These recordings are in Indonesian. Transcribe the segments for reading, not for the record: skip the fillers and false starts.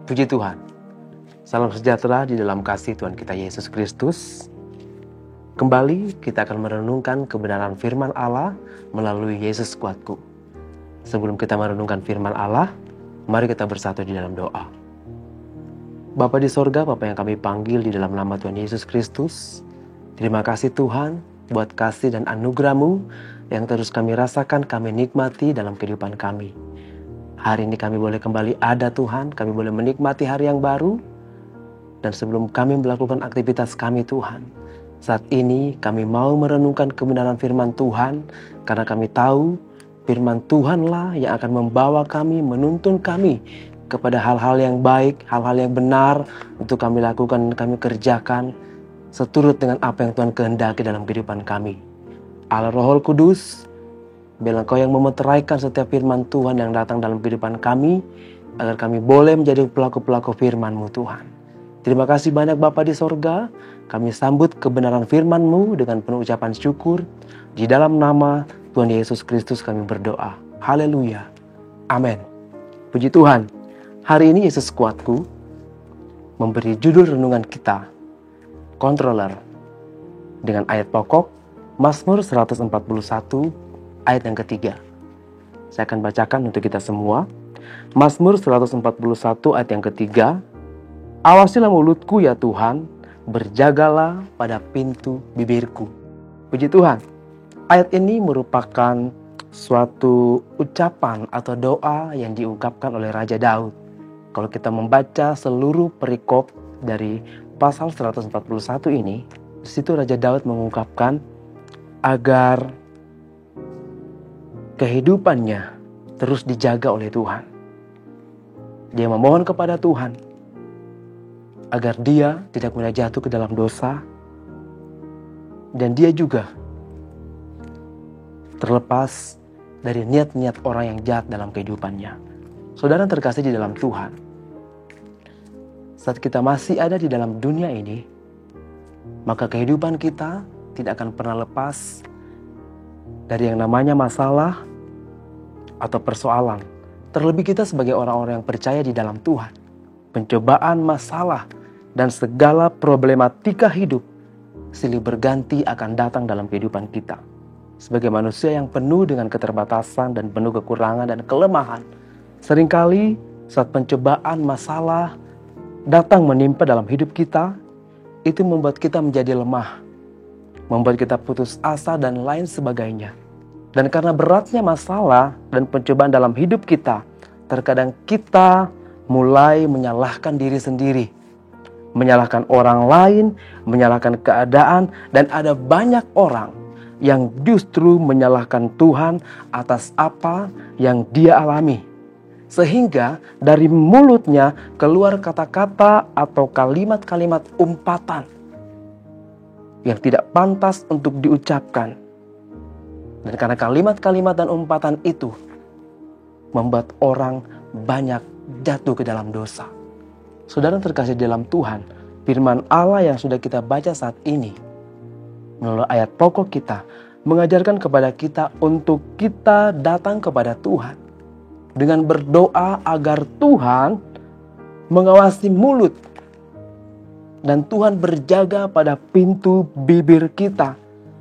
Puji Tuhan. Salam sejahtera di dalam kasih Tuhan kita Yesus Kristus. Kembali kita akan merenungkan kebenaran firman Allah melalui Yesus kuatku. Sebelum kita merenungkan firman Allah, mari kita bersatu di dalam doa. Bapa di sorga, Bapa yang kami panggil di dalam nama Tuhan Yesus Kristus. Terima kasih Tuhan buat kasih dan anugerah-Mu yang terus kami rasakan, kami nikmati dalam kehidupan kami. Hari ini kami boleh kembali ada Tuhan, kami boleh menikmati hari yang baru. Dan sebelum kami melakukan aktivitas kami Tuhan, saat ini kami mau merenungkan kebenaran firman Tuhan, karena kami tahu firman Tuhanlah yang akan membawa kami, menuntun kami kepada hal-hal yang baik, hal-hal yang benar untuk kami lakukan dan kami kerjakan seturut dengan apa yang Tuhan kehendaki dalam kehidupan kami. Allah Roh Kudus, biarlah Engkau yang memeteraikan setiap firman Tuhan yang datang dalam kehidupan kami, agar kami boleh menjadi pelaku-pelaku firman-Mu Tuhan. Terima kasih banyak Bapa di sorga, kami sambut kebenaran firman-Mu dengan penuh ucapan syukur. Di dalam nama Tuhan Yesus Kristus kami berdoa. Haleluya. Amin. Puji Tuhan. Hari ini Yesus kuatku memberi judul renungan kita, Controller, dengan ayat pokok Mazmur 141 ayat yang ketiga. Saya akan bacakan untuk kita semua. Mazmur 141 ayat yang ketiga. Awasilah mulutku ya Tuhan, berjagalah pada pintu bibirku. Puji Tuhan. Ayat ini merupakan suatu ucapan atau doa yang diungkapkan oleh Raja Daud. Kalau kita membaca seluruh perikop dari pasal 141 ini, di situ Raja Daud mengungkapkan agar kehidupannya terus dijaga oleh Tuhan. Dia memohon kepada Tuhan agar dia tidak mudah jatuh ke dalam dosa, dan dia juga terlepas dari niat-niat orang yang jahat dalam kehidupannya. Saudara terkasih di dalam Tuhan, saat kita masih ada di dalam dunia ini, maka kehidupan kita tidak akan pernah lepas dari yang namanya masalah atau persoalan. Terlebih kita sebagai orang-orang yang percaya di dalam Tuhan. Pencobaan, masalah, dan segala problematika hidup silih berganti akan datang dalam kehidupan kita. Sebagai manusia yang penuh dengan keterbatasan dan penuh kekurangan dan kelemahan, seringkali saat pencobaan, masalah datang menimpa dalam hidup kita, itu membuat kita menjadi lemah, membuat kita putus asa dan lain sebagainya. Dan karena beratnya masalah dan pencobaan dalam hidup kita, terkadang kita mulai menyalahkan diri sendiri, menyalahkan orang lain, menyalahkan keadaan, dan ada banyak orang yang justru menyalahkan Tuhan atas apa yang dia alami. Sehingga dari mulutnya keluar kata-kata atau kalimat-kalimat umpatan yang tidak pantas untuk diucapkan. Dan karena kalimat-kalimat dan umpatan itu membuat orang banyak jatuh ke dalam dosa. Saudara terkasih dalam Tuhan, firman Allah yang sudah kita baca saat ini melalui ayat pokok kita mengajarkan kepada kita untuk kita datang kepada Tuhan dengan berdoa agar Tuhan mengawasi mulut dan Tuhan berjaga pada pintu bibir kita,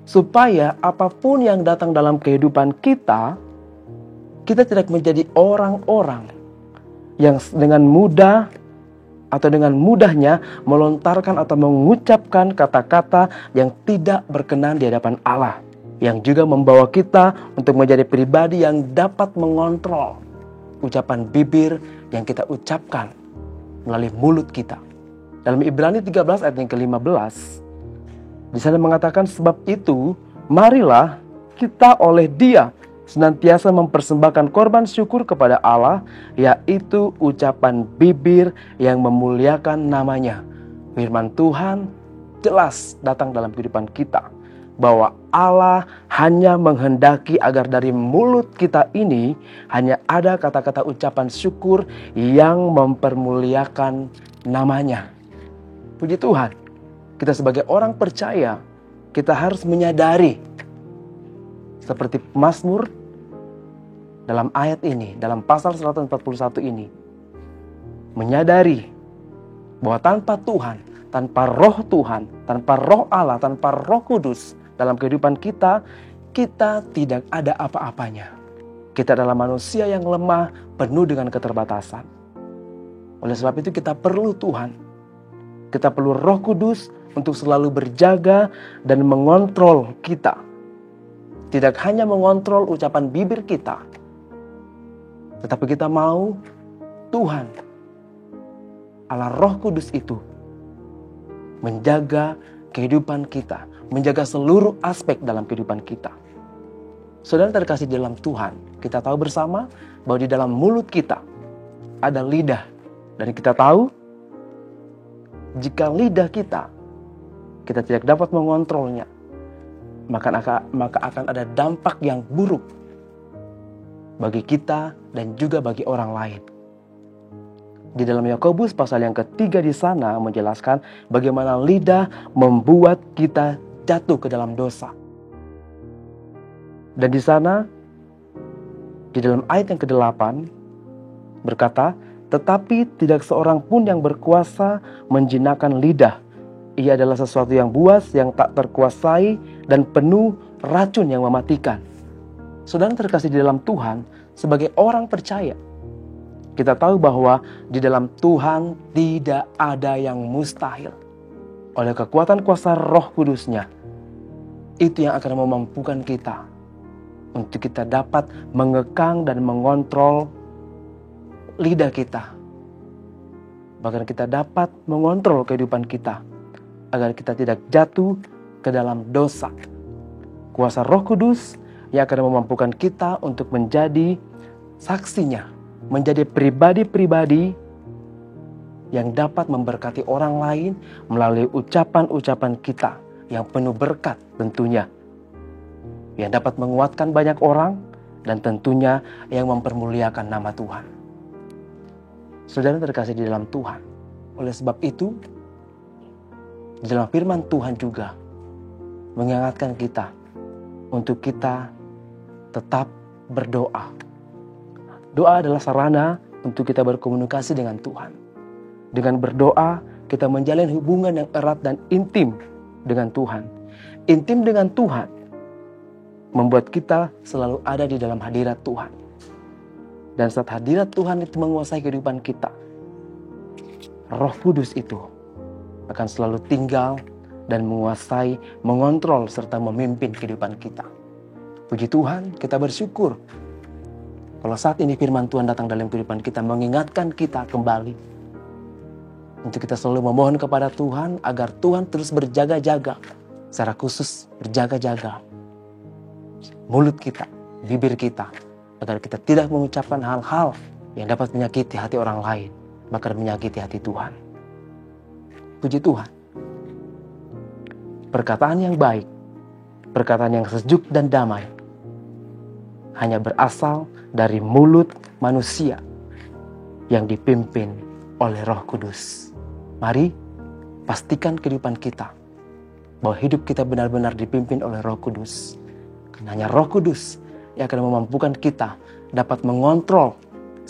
supaya apapun yang datang dalam kehidupan kita, kita tidak menjadi orang-orang yang dengan mudah atau dengan mudahnya melontarkan atau mengucapkan kata-kata yang tidak berkenan di hadapan Allah, yang juga membawa kita untuk menjadi pribadi yang dapat mengontrol ucapan bibir yang kita ucapkan melalui mulut kita. Dalam Ibrani 13 ayat yang ke-15, di sana mengatakan, sebab itu marilah kita oleh Dia senantiasa mempersembahkan korban syukur kepada Allah, yaitu ucapan bibir yang memuliakan namanya. Firman Tuhan jelas datang dalam kehidupan kita, bahwa Allah hanya menghendaki agar dari mulut kita ini hanya ada kata-kata ucapan syukur yang mempermuliakan namanya. Puji Tuhan, kita sebagai orang percaya, kita harus menyadari seperti Mazmur dalam ayat ini, dalam pasal 141 ini, menyadari bahwa tanpa Tuhan, tanpa roh Tuhan, tanpa roh Allah, tanpa roh kudus dalam kehidupan kita, kita tidak ada apa-apanya. Kita adalah manusia yang lemah, penuh dengan keterbatasan. Oleh sebab itu kita perlu Tuhan. Kita perlu Roh Kudus untuk selalu berjaga dan mengontrol kita. Tidak hanya mengontrol ucapan bibir kita, tetapi kita mau Tuhan, Allah Roh Kudus itu menjaga kehidupan kita, menjaga seluruh aspek dalam kehidupan kita. Saudara terkasih dalam Tuhan, kita tahu bersama bahwa di dalam mulut kita ada lidah. Dan kita tahu, jika lidah kita tidak dapat mengontrolnya, maka akan ada dampak yang buruk bagi kita dan juga bagi orang lain. Di dalam Yakobus pasal yang ketiga di sana menjelaskan bagaimana lidah membuat kita jatuh ke dalam dosa. Dan di sana, di dalam ayat yang ke-8 berkata, tetapi tidak seorang pun yang berkuasa menjinakkan lidah. Ia adalah sesuatu yang buas, yang tak terkuasai, dan penuh racun yang mematikan. Saudara terkasih di dalam Tuhan, sebagai orang percaya, kita tahu bahwa di dalam Tuhan tidak ada yang mustahil. Oleh kekuatan kuasa Roh Kudus-Nya, itu yang akan memampukan kita untuk kita dapat mengekang dan mengontrol lidah kita. Bahkan kita dapat mengontrol kehidupan kita agar kita tidak jatuh ke dalam dosa. Kuasa Roh Kudus yang akan memampukan kita untuk menjadi saksinya, menjadi pribadi-pribadi yang dapat memberkati orang lain melalui ucapan-ucapan kita yang penuh berkat tentunya, yang dapat menguatkan banyak orang dan tentunya yang mempermuliakan nama Tuhan. Saudara terkasih di dalam Tuhan, oleh sebab itu di dalam firman Tuhan juga mengingatkan kita untuk kita tetap berdoa. Doa adalah sarana untuk kita berkomunikasi dengan Tuhan. Dengan berdoa, kita menjalin hubungan yang erat dan intim dengan Tuhan. Intim dengan Tuhan membuat kita selalu ada di dalam hadirat Tuhan. Dan saat hadirat Tuhan itu menguasai kehidupan kita, Roh Kudus itu akan selalu tinggal dan menguasai, mengontrol, serta memimpin kehidupan kita. Puji Tuhan, kita bersyukur kalau saat ini firman Tuhan datang dalam kehidupan kita, mengingatkan kita kembali untuk kita selalu memohon kepada Tuhan agar Tuhan terus berjaga-jaga, secara khusus berjaga-jaga mulut kita, bibir kita, agar kita tidak mengucapkan hal-hal yang dapat menyakiti hati orang lain, bahkan menyakiti hati Tuhan. Puji Tuhan. Perkataan yang baik, perkataan yang sejuk dan damai, hanya berasal dari mulut manusia yang dipimpin oleh Roh Kudus. Mari pastikan kehidupan kita bahwa hidup kita benar-benar dipimpin oleh Roh Kudus. Karena hanya Roh Kudus yang akan memampukan kita dapat mengontrol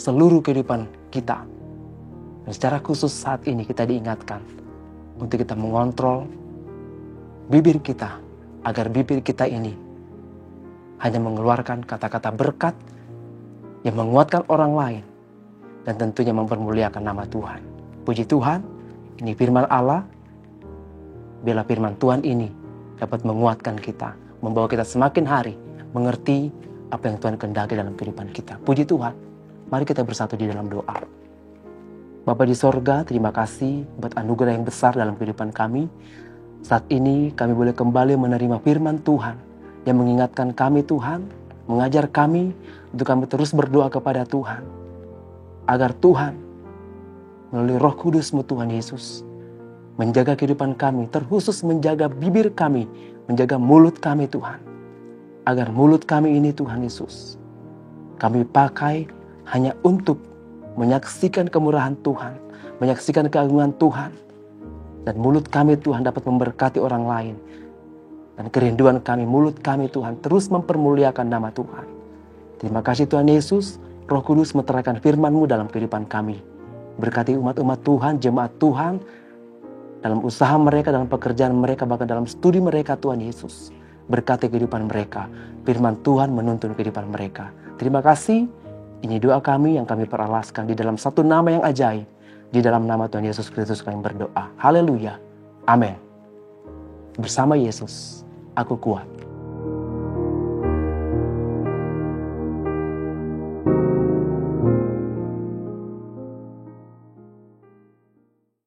seluruh kehidupan kita. Dan secara khusus saat ini kita diingatkan untuk kita mengontrol bibir kita, agar bibir kita ini hanya mengeluarkan kata-kata berkat yang menguatkan orang lain dan tentunya mempermuliakan nama Tuhan. Puji Tuhan, ini firman Allah. Biarlah firman Tuhan ini dapat menguatkan kita, membawa kita semakin hari mengerti apa yang Tuhan kehendaki dalam kehidupan kita. Puji Tuhan, mari kita bersatu di dalam doa. Bapa di sorga, terima kasih buat anugerah yang besar dalam kehidupan kami. Saat ini kami boleh kembali menerima firman Tuhan yang mengingatkan kami Tuhan, mengajar kami untuk kami terus berdoa kepada Tuhan. Agar Tuhan melalui Roh Kudus-Mu Tuhan Yesus menjaga kehidupan kami, terkhusus menjaga bibir kami, menjaga mulut kami Tuhan. Agar mulut kami ini Tuhan Yesus kami pakai hanya untuk menyaksikan kemurahan Tuhan, menyaksikan keagungan Tuhan. Dan mulut kami Tuhan dapat memberkati orang lain. Dan kerinduan kami, mulut kami Tuhan terus mempermuliakan nama Tuhan. Terima kasih Tuhan Yesus, Roh Kudus meteraikan firman-Mu dalam kehidupan kami. Berkati umat-umat Tuhan, jemaat Tuhan, dalam usaha mereka, dalam pekerjaan mereka, bahkan dalam studi mereka Tuhan Yesus. Berkati kehidupan mereka. Firman Tuhan menuntun kehidupan mereka. Terima kasih. Ini doa kami yang kami peralaskan di dalam satu nama yang ajaib. Di dalam nama Tuhan Yesus Kristus kami berdoa. Haleluya. Amin. Bersama Yesus, aku kuat.